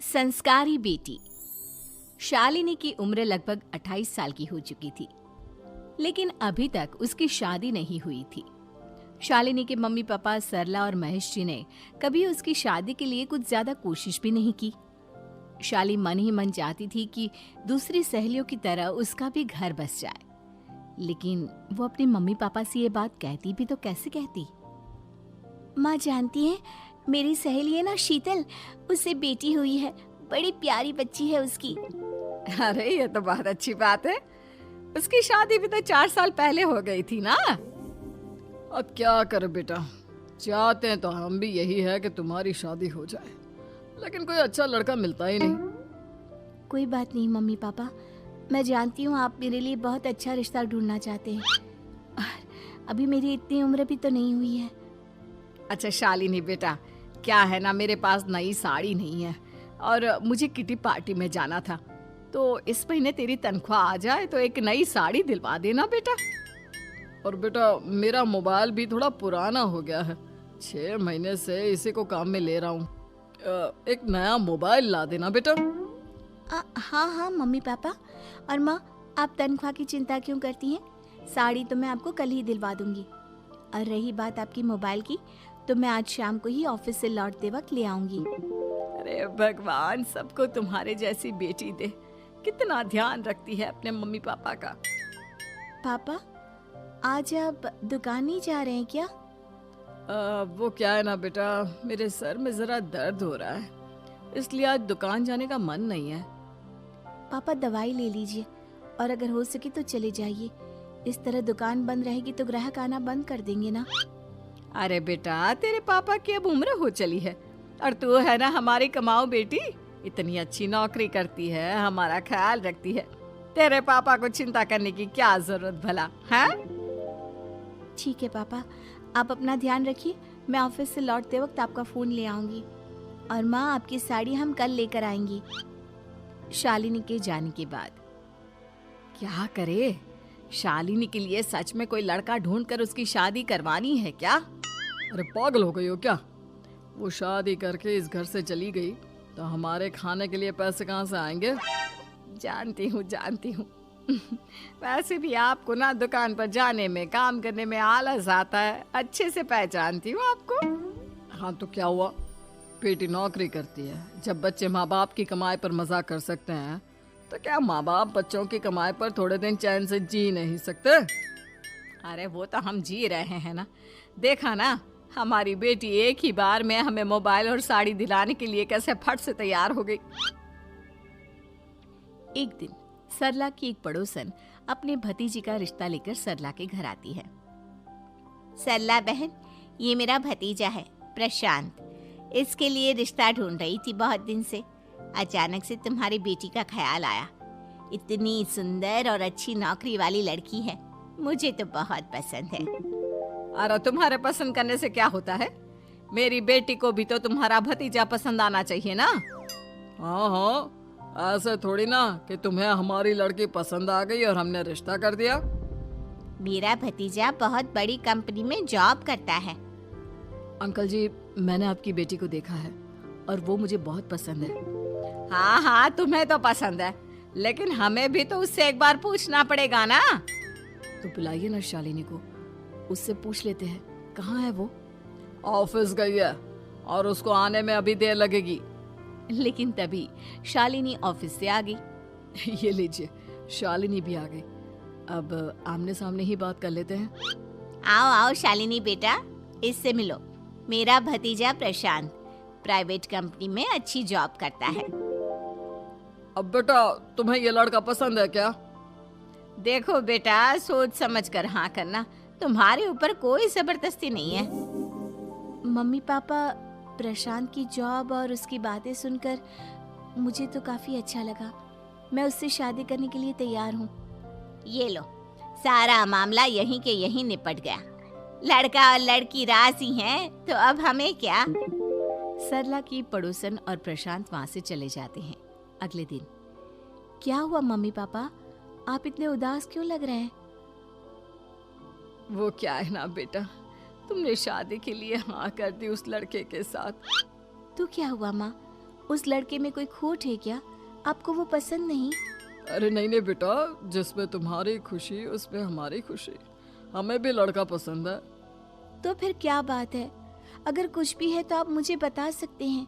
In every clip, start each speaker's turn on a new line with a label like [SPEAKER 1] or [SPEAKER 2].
[SPEAKER 1] संस्कारी बेटी। शालिनी की उम्र लगभग 28 साल की हो चुकी थी, लेकिन अभी तक उसकी शादी नहीं हुई थी। शालिनी के मम्मी पापा सरला और महेश जी ने कभी उसकी शादी के लिए कुछ ज्यादा कोशिश भी नहीं की। शाली मन ही मन चाहती थी कि दूसरी सहेलियों की तरह उसका भी घर बस जाए, लेकिन वो अपने मम्मी पापा से ये बात कहती भी तो कैसे कहती।
[SPEAKER 2] माँ जानती है, मेरी सहेली है ना शीतल, उससे बेटी हुई है, बड़ी प्यारी बच्ची है उसकी।
[SPEAKER 1] अरे ये तो बहुत अच्छी बात है। उसकी शादी भी तो 4 साल पहले हो गई थी ना।
[SPEAKER 3] अब क्या कर बेटा, चाहते हैं तो हम भी यही है कि तुम्हारी शादी हो जाए, लेकिन कोई अच्छा लड़का मिलता ही नहीं।
[SPEAKER 2] कोई बात नहीं मम्मी पापा, मैं जानती हूँ आप मेरे लिए बहुत अच्छा रिश्ता ढूंढना चाहते हैं, और अभी मेरी इतनी उम्र भी तो नहीं हुई है।
[SPEAKER 1] अच्छा शालिनी बेटा, क्या है ना, मेरे पास नई साड़ी नहीं है और मुझे किटी पार्टी में जाना था, तो इस महीने तेरी तनख्वाह आ जाए तो एक नई साड़ी दिलवा देना बेटा।
[SPEAKER 3] और बेटा मेरा मोबाइल भी थोड़ा पुराना हो गया है, 6 महीने से इसी को काम में ले रहा हूँ। एक नया मोबाइल ला देना बेटा।
[SPEAKER 2] हाँ हाँ मम्मी पापा। और माँ, आप तनख्वाह की चिंता क्यों करती हैं? साड़ी तो मैं आपको कल ही दिलवा दूंगी। और रही बात आपकी मोबाइल की, तो मैं आज शाम को ही ऑफिस से लौटते वक्त ले आऊंगी।
[SPEAKER 1] अरे भगवान सबको तुम्हारे जैसी बेटी दे, कितना ध्यान रखती है अपने मम्मी पापा का।
[SPEAKER 2] पापा, आज आप दुकान नहीं जा रहे हैं क्या?
[SPEAKER 3] वो क्या है ना बेटा, मेरे सर में जरा दर्द हो रहा है, इसलिए आज दुकान जाने का मन नहीं है।
[SPEAKER 2] पापा दवाई ले लीजिए, और अगर हो सके तो चले जाइए। इस तरह दुकान बंद रहेगी तो ग्राहक आना बंद कर देंगे ना।
[SPEAKER 1] अरे बेटा, तेरे पापा की अब उम्र हो चली है और तू है ना हमारी कमाऊ बेटी, इतनी अच्छी नौकरी करती है, हमारा ख्याल रखती है, तेरे पापा को चिंता करने की क्या जरूरत भला है?
[SPEAKER 2] ठीक है पापा, आप अपना ध्यान रखिए, मैं ऑफिस से लौटते वक्त आपका फोन ले आऊंगी। और माँ, आपकी साड़ी हम कल लेकर आएंगी।
[SPEAKER 1] शालिनी के जाने के बाद क्या करे? शालिनी के लिए सच में कोई लड़का ढूंढकर उसकी शादी करवानी है क्या?
[SPEAKER 3] अरे पागल हो गई हो क्या? वो शादी करके इस घर से चली गई तो हमारे खाने के लिए पैसे कहाँ से आएंगे?
[SPEAKER 1] जानती हूँ वैसे भी आपको ना दुकान पर जाने में, काम करने में आलस आता है, अच्छे से पहचानती हूँ आपको।
[SPEAKER 3] हाँ तो क्या हुआ, बेटी नौकरी करती है, जब बच्चे माँ बाप की कमाई पर मजा कर सकते हैं तो क्या माँ बाप बच्चों की कमाई पर थोड़े दिन चैन से जी नहीं सकते?
[SPEAKER 1] अरे वो तो हम जी रहे हैं ना, देखा ना हमारी बेटी एक ही बार में हमें मोबाइल और साड़ी दिलाने के लिए कैसे फट से तैयार हो गई। एक दिन सरला की एक पड़ोसन अपने भतीजी का रिश्ता लेकर सरला के घर आती है।
[SPEAKER 2] सरला बहन, ये मेरा भतीजा है प्रशांत, इसके लिए रिश्ता ढूंढ रही थी बहुत दिन से। अचानक से तुम्हारी बेटी का ख्याल आया। इतनी सुंदर और अच्छी नौकरी वाली लड़की है, मुझे तो बहुत पसंद है।
[SPEAKER 1] अरे तुम्हारे पसंद करने से क्या होता है? मेरी बेटी को भी तो तुम्हारा भतीजा पसंद आना चाहिए ना।
[SPEAKER 3] हाँ हाँ, ऐसे थोड़ी ना कि तुम्हें हमारी लड़की पसंद आ गई और हमने रिश्ता कर दिया।
[SPEAKER 2] मेरा भतीजा बहुत बड़ी कंपनी में जॉब करता है।
[SPEAKER 3] अंकल जी, मैंने आपकी बेटी को देखा है और वो मुझे बहुत पसंद है।
[SPEAKER 1] हाँ हाँ, तुम्हें तो पसंद है, लेकिन हमें भी तो उससे एक बार पूछना पड़ेगा ना।
[SPEAKER 3] तो बुलाइए ना शालिनी को, उससे पूछ लेते हैं कहाँ है वो। ऑफिस गई है और उसको आने में अभी देर लगेगी।
[SPEAKER 1] लेकिन तभी शालिनी ऑफिस से आ गई।
[SPEAKER 3] ये लीजिए, शालिनी भी आ गई। अब आमने सामने ही बात कर लेते हैं।
[SPEAKER 2] आओ आओ शालिनी बेटा, इससे मिलो। मेरा भतीजा प्रशांत प्राइवेट कंपनी में अच्छी जॉब करता है।
[SPEAKER 3] अब बेटा, तुम्हें ये लड़का पसंद है क्या?
[SPEAKER 1] देखो बेटा, सोच समझ कर हाँ करना, तुम्हारे ऊपर कोई जबरदस्ती नहीं है।
[SPEAKER 2] मम्मी पापा, प्रशांत की जॉब और उसकी बातें सुनकर मुझे तो काफी अच्छा लगा। मैं उससे शादी करने के लिए तैयार हूँ। ये लो, सारा मामला यहीं के यहीं निपट गया। लड़का और लड़की राजी हैं, तो अब हमें क्या।
[SPEAKER 1] सरला की पड़ोसन और प्रशांत वहाँ से चले जाते हैं। अगले दिन,
[SPEAKER 2] क्या हुआ मम्मी पापा, आप इतने उदास क्यों लग रहे हैं?
[SPEAKER 3] वो क्या है ना बेटा, तुमने शादी के लिए हाँ कर दी उस लड़के के साथ।
[SPEAKER 2] तो क्या हुआ माँ, उस लड़के में कोई खोट है क्या? आपको वो पसंद नहीं?
[SPEAKER 3] अरे नहीं नहीं बेटा, जिसमें तुम्हारी खुशी उसमें हमारी खुशी। हमें भी लड़का पसंद है।
[SPEAKER 2] तो फिर क्या बात है? अगर कुछ भी है तो आप मुझे बता सकते हैं।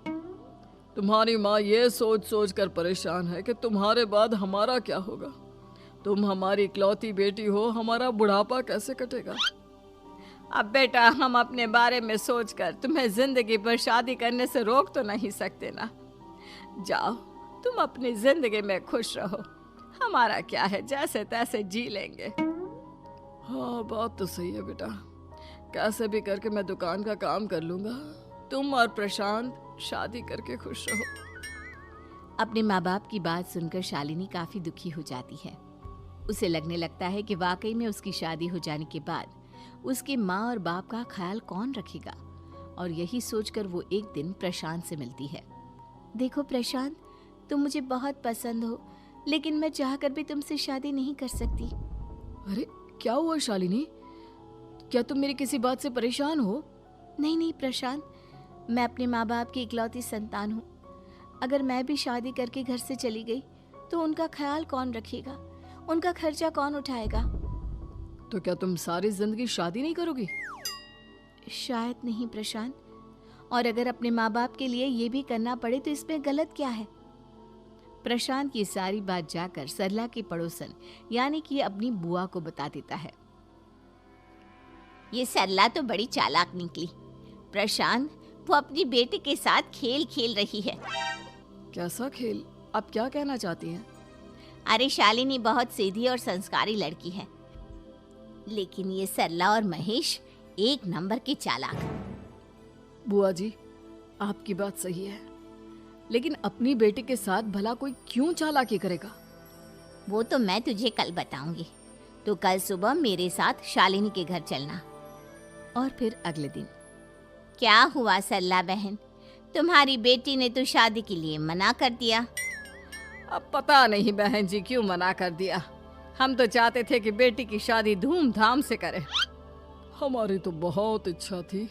[SPEAKER 3] तुम्हारी माँ ये सोच सोच कर परेशान है कि तुम्हारे बाद हमारा क्या होगा। तुम हमारी इकलौती बेटी हो, हमारा बुढ़ापा कैसे कटेगा।
[SPEAKER 1] अब बेटा, हम अपने बारे में सोचकर तुम्हें जिंदगी भर शादी करने से रोक तो नहीं सकते ना। जाओ, तुम अपनी जिंदगी में खुश रहो। हमारा क्या है, जैसे तैसे जी लेंगे।
[SPEAKER 3] हाँ, बात तो सही है बेटा। कैसे भी करके मैं दुकान का काम कर लूंगा। तुम और प्रशांत शादी करके खुश रहो।
[SPEAKER 1] अपने माँ बाप की बात सुनकर शालिनी काफी दुखी हो जाती है। उसे लगने लगता है कि वाकई में उसकी शादी हो जाने के बाद उसके माँ और बाप का ख्याल कौन रखेगा। और यही सोचकर वो एक दिन प्रशांत से मिलती है।
[SPEAKER 2] देखो प्रशांत, तुम मुझे बहुत पसंद हो, लेकिन मैं चाहकर भी तुमसे शादी नहीं कर सकती।
[SPEAKER 3] अरे क्या हुआ शालिनी? क्या तुम मेरी किसी बात से परेशान हो?
[SPEAKER 2] नहीं नहीं प्रशांत, मैं अपने माँ बाप की इकलौती संतान हूँ। अगर मैं भी शादी करके घर से चली गई तो उनका ख्याल कौन रखेगा, उनका खर्चा कौन उठाएगा?
[SPEAKER 3] तो क्या तुम सारी जिंदगी शादी नहीं करोगी?
[SPEAKER 2] शायद नहीं प्रशांत, और अगर अपने माँ बाप के लिए ये भी करना पड़े तो इसमें गलत क्या है?
[SPEAKER 1] प्रशांत की सारी बात जाकर सरला के पड़ोसन यानी कि अपनी बुआ को बता देता है।
[SPEAKER 2] ये सरला तो बड़ी चालाक निकली। प्रशांत, वो अपनी बेटी के साथ खेल खेल रही है।
[SPEAKER 3] कैसा खेल? आप क्या कहना चाहती हैं?
[SPEAKER 2] अरे शालिनी बहुत सीधी और संस्कारी लड़की है, लेकिन ये सरला और महेश एक नंबर के चालाक।
[SPEAKER 3] बुआ जी, आपकी बात सही है, लेकिन अपनी बेटी के साथ भला कोई क्यों चालाकी करेगा?
[SPEAKER 2] वो तो मैं तुझे कल बताऊंगी। तो कल सुबह मेरे साथ शालिनी के घर चलना।
[SPEAKER 1] और फिर अगले दिन।
[SPEAKER 2] क्या हुआ सरला बहन, तुम्हारी बेटी ने तो शादी के लिए मना कर दिया।
[SPEAKER 3] अब पता नहीं बहन जी क्यों मना कर दिया। हम तो चाहते थे कि बेटी की शादी धूमधाम से करें। हमारी तो बहुत इच्छा थी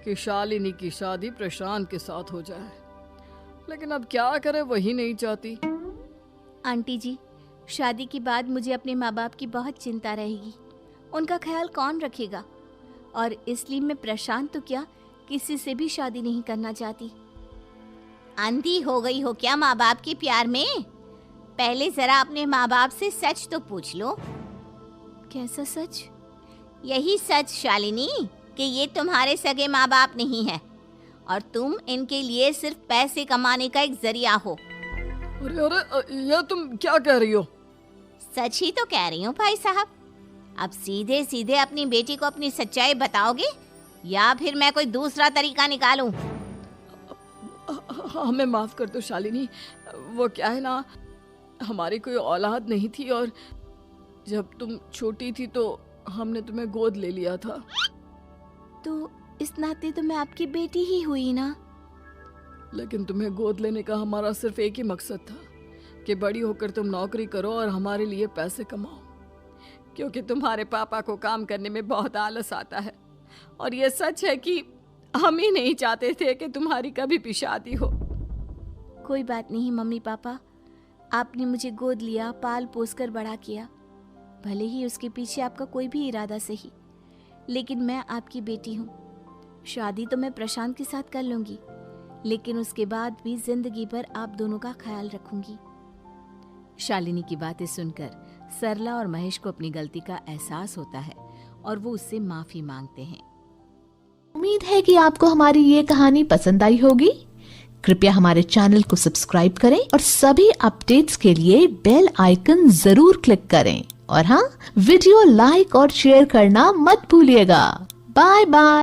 [SPEAKER 3] कि शालिनी की शादी प्रशांत के साथ हो जाए, लेकिन अब क्या करें, वही नहीं चाहती।
[SPEAKER 2] आंटी जी, शादी के बाद मुझे अपने माँ बाप की बहुत चिंता रहेगी। उनका ख्याल कौन रखेगा? और इसलिए मैं प्रशांत तो क्या, किसी से भी शादी नहीं करना चाहती। अंधी हो गई हो क्या माँ बाप के प्यार में? पहले जरा अपने माँ बाप से सच तो पूछ लो। कैसा सच? यही सच शालिनी, कि ये तुम्हारे सगे माँ बाप नहीं है और तुम इनके लिए सिर्फ पैसे कमाने का एक जरिया हो।
[SPEAKER 3] अरे अरे, ये तुम क्या कह रही हो?
[SPEAKER 2] सच ही तो कह रही हूँ भाई साहब। अब सीधे सीधे अपनी बेटी को अपनी सच्चाई बताओगे या फिर मैं कोई दूसरा तरीका निकालूं?
[SPEAKER 3] हमें माफ कर दो शालिनी। वो क्या है ना, हमारी कोई औलाद नहीं थी और जब तुम छोटी थी तो हमने तुम्हें गोद ले लिया था।
[SPEAKER 2] तो इस नाते तो मैं आपकी बेटी ही हुई ना।
[SPEAKER 3] लेकिन तुम्हें गोद लेने का हमारा सिर्फ एक ही मकसद था कि बड़ी होकर तुम नौकरी करो और हमारे लिए पैसे कमाओ,
[SPEAKER 1] क्योंकि तुम्हारे पापा को काम करने में बहुत आलस आता है। और ये सच है कि हम ही नहीं चाहते थे कि तुम्हारी कभी भी शादी हो।
[SPEAKER 2] कोई बात नहीं मम्मी पापा, आपने मुझे गोद लिया, पाल पोस कर बड़ा किया। भले ही उसके पीछे आपका कोई भी इरादा सही, लेकिन मैं आपकी बेटी हूँ। शादी तो मैं प्रशांत के साथ कर लूंगी, लेकिन उसके बाद भी जिंदगी भर आप दोनों का ख्याल रखूंगी।
[SPEAKER 1] शालिनी की बातें सुनकर सरला और महेश को अपनी गलती का एहसास होता है और वो उससे माफी मांगते हैं।
[SPEAKER 4] उम्मीद है कि आपको हमारी ये कहानी पसंद आई होगी। कृपया हमारे चैनल को सब्सक्राइब करें और सभी अपडेट्स के लिए बेल आइकन जरूर क्लिक करें। और हाँ, वीडियो लाइक और शेयर करना मत भूलिएगा। Bye bye.